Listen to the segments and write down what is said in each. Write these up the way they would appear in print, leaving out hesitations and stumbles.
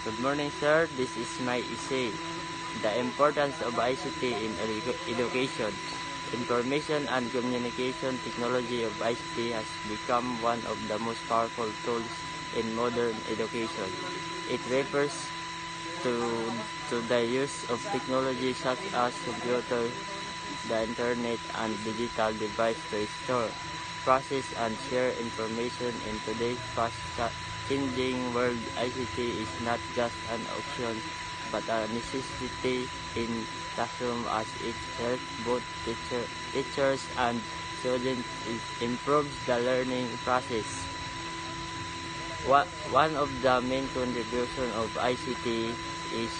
Good morning, sir. This is my essay. The importance of ICT in education. Information and communication technology of ICT has become one of the most powerful tools in modern education. It refers to the use of technology such as computers, the internet, and digital device to store, process, and share information in today's fast-changing world. ICT is not just an option, but a necessity in classroom as it helps both teachers and students. It improves the learning process. One of the main contributions of ICT is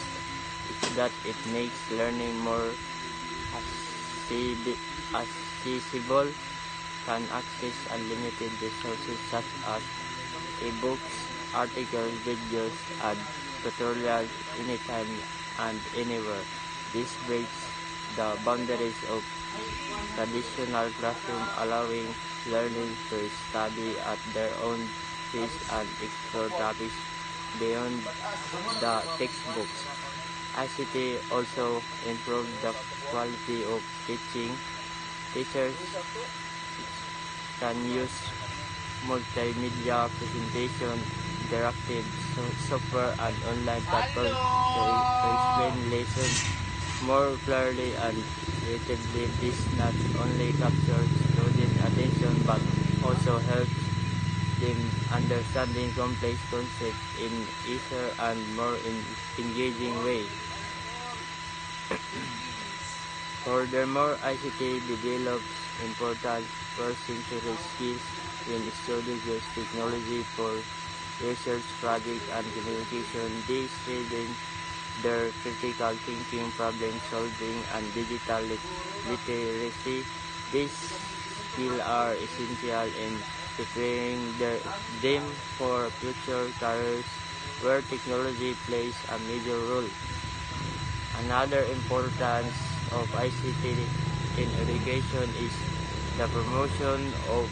that it makes learning more accessible, can access unlimited resources such as e-books, articles, videos, and tutorials anytime and anywhere. This breaks the boundaries of traditional classroom, allowing learners to study at their own pace and explore topics beyond the textbooks. ICT also improves the quality of teaching. Teachers can use multimedia presentation, interactive software, and online platforms to explain lessons more clearly and creatively. This not only captures student attention but also helps them understanding complex concepts in easier and more engaging way. Furthermore, ICT develops important first-century skills when students use technology for research projects and communication. They strengthen their critical thinking, problem solving, and digital literacy. These skills are essential in preparing them for future careers where technology plays a major role. Another importance of ICT in education is the promotion of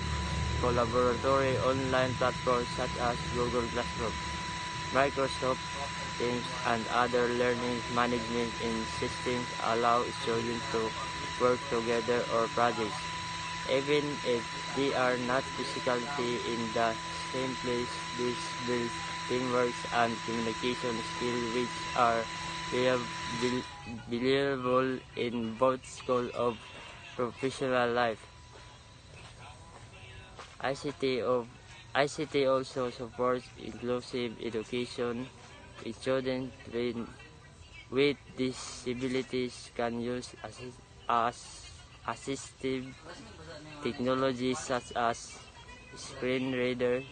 collaboratory online platforms such as Google Classroom, Microsoft Teams, and other learning management systems allow students to work together or projects. Even if they are not physically in the same place, this builds teamwork and communication skills which are valuable in both school and professional life. ICT also supports inclusive education. Students with disabilities can use assistive technologies such as screen reader,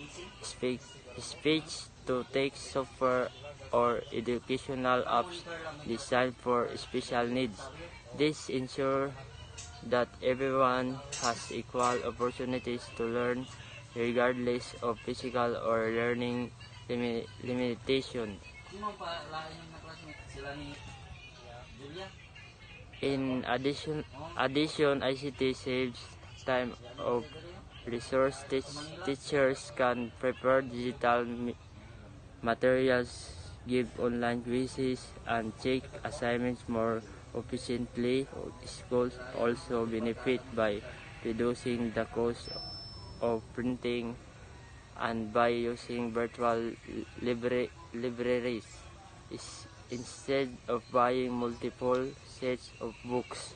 speech-to-text software, or educational apps designed for special needs. This ensures that everyone has equal opportunities to learn regardless of physical or learning limitation. In addition, ICT saves time of resource. Teachers can prepare digital materials, give online quizzes, and check assignments more efficiently. Schools also benefit by reducing the cost of printing and by using virtual libraries instead of buying multiple sets of books.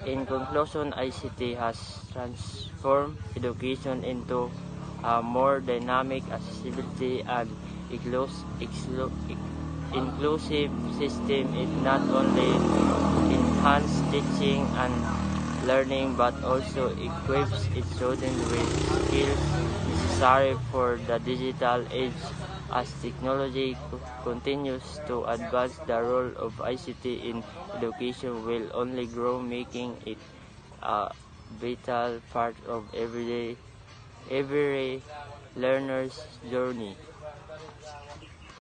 In conclusion, ICT has transformed education into a more dynamic, accessibility, and inclusive system. It not only enhances teaching and learning but also equips its students with skills necessary for the digital age. As technology continues to advance, the role of ICT in education will only grow, making it a vital part of every learner's journey.